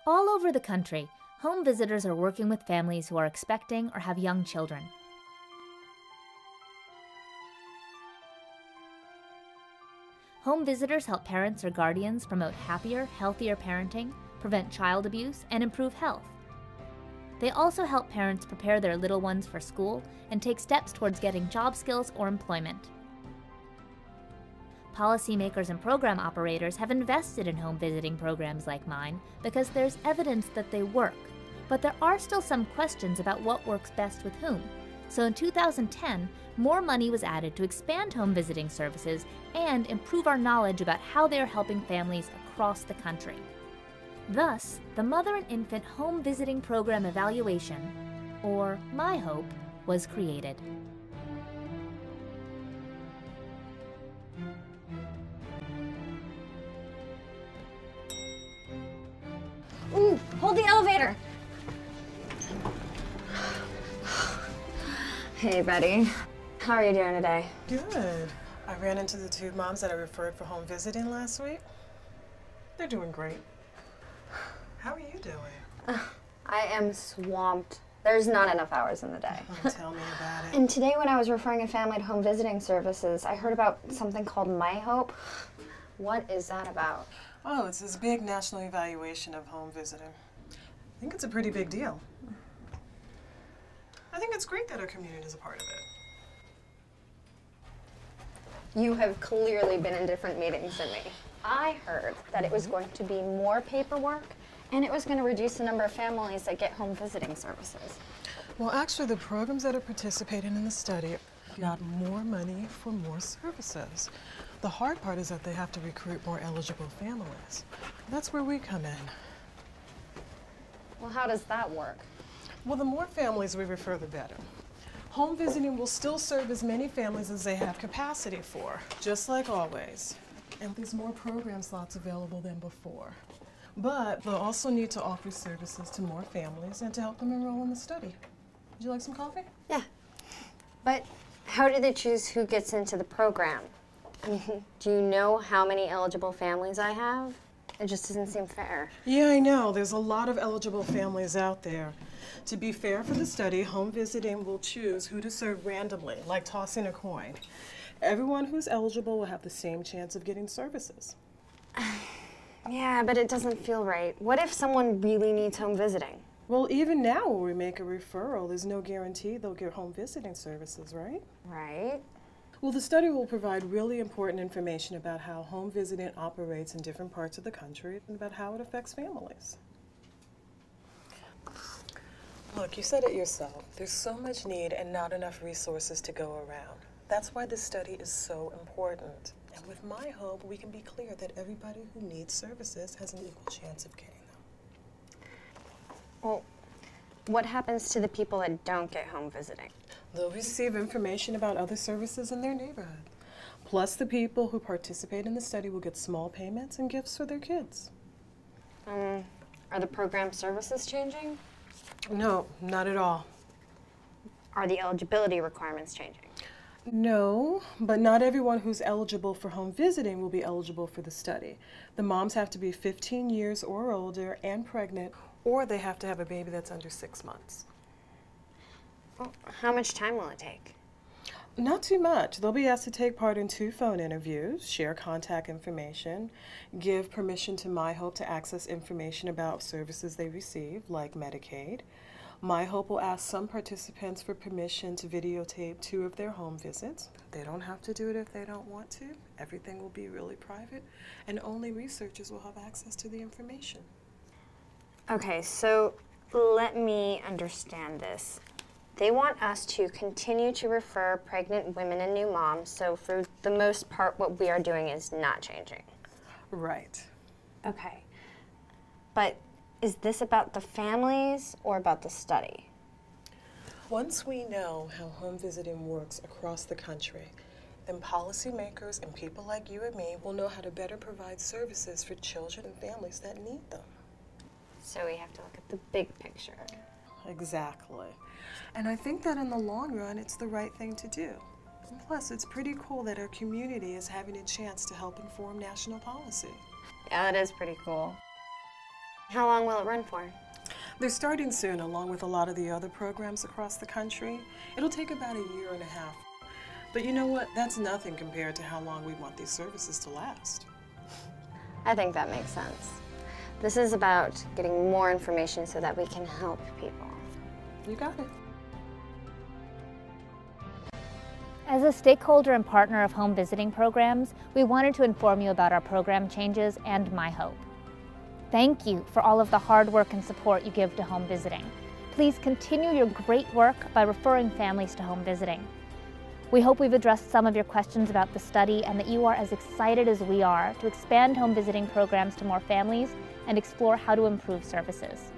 All over the country, home visitors are working with families who are expecting or have young children. Home visitors help parents or guardians promote happier, healthier parenting, prevent child abuse, and improve health. They also help parents prepare their little ones for school and take steps towards getting job skills or employment. Policymakers and program operators have invested in home visiting programs like mine because there's evidence that they work, but there are still some questions about what works best with whom. So in 2010, more money was added to expand home visiting services and improve our knowledge about how they are helping families across the country. Thus, the Mother and Infant Home Visiting Program Evaluation, or MIHOPE, was created. Ooh, hold the elevator. Hey, Betty. How are you doing today? Good. I ran into the two moms that I referred for home visiting last week. They're doing great. How are you doing? I am swamped. There's not enough hours in the day. Oh, tell me about it. And today when I was referring a family to home visiting services, I heard about something called MIHOPE. What is that about? Oh, it's this big national evaluation of home visiting. I think it's a pretty big deal. I think it's great that our community is a part of it. You have clearly been in different meetings than me. I heard that it was going to be more paperwork and it was going to reduce the number of families that get home visiting services. Well, actually, the programs that are participating in the study got more money for more services. The hard part is that they have to recruit more eligible families. That's where we come in. Well, how does that work? Well, the more families we refer, the better. Home visiting will still serve as many families as they have capacity for, just like always. And there's more program slots available than before. But they'll also need to offer services to more families and to help them enroll in the study. Would you like some coffee? Yeah. But how do they choose who gets into the program? I mean, do you know how many eligible families I have? It just doesn't seem fair. Yeah, I know. There's a lot of eligible families out there. To be fair for the study, home visiting will choose who to serve randomly, like tossing a coin. Everyone who's eligible will have the same chance of getting services. Yeah, but it doesn't feel right. What if someone really needs home visiting? Well, even now when we make a referral, there's no guarantee they'll get home visiting services, right? Right. Well, the study will provide really important information about how home visiting operates in different parts of the country and about how it affects families. Look, you said it yourself. There's so much need and not enough resources to go around. That's why this study is so important. And with MIHOPE, we can be clear that everybody who needs services has an equal chance of getting them. Well, what happens to the people that don't get home visiting? They'll receive information about other services in their neighborhood. Plus, the people who participate in the study will get small payments and gifts for their kids. Are the program services changing? No, not at all. Are the eligibility requirements changing? No, but not everyone who's eligible for home visiting will be eligible for the study. The moms have to be 15 years or older and pregnant, or they have to have a baby that's under 6 months. Well, how much time will it take? Not too much. They'll be asked to take part in 2 phone interviews, share contact information, give permission to MIHOPE to access information about services they receive, like Medicaid. MIHOPE will ask some participants for permission to videotape 2 of their home visits. They don't have to do it if they don't want to. Everything will be really private, and only researchers will have access to the information. Okay, so let me understand this. They want us to continue to refer pregnant women and new moms, so for the most part, what we are doing is not changing. Right. Okay. But is this about the families or about the study? Once we know how home visiting works across the country, then policymakers and people like you and me will know how to better provide services for children and families that need them. So we have to look at the big picture. Exactly. And I think that in the long run, it's the right thing to do. And plus, it's pretty cool that our community is having a chance to help inform national policy. Yeah, that is pretty cool. How long will it run for? They're starting soon, along with a lot of the other programs across the country. It'll take about a year and a half. But you know what? That's nothing compared to how long we want these services to last. I think that makes sense. This is about getting more information so that we can help people. You got it. As a stakeholder and partner of home visiting programs, we wanted to inform you about our program changes and MIHOPE. Thank you for all of the hard work and support you give to home visiting. Please continue your great work by referring families to home visiting. We hope we've addressed some of your questions about the study and that you are as excited as we are to expand home visiting programs to more families and explore how to improve services.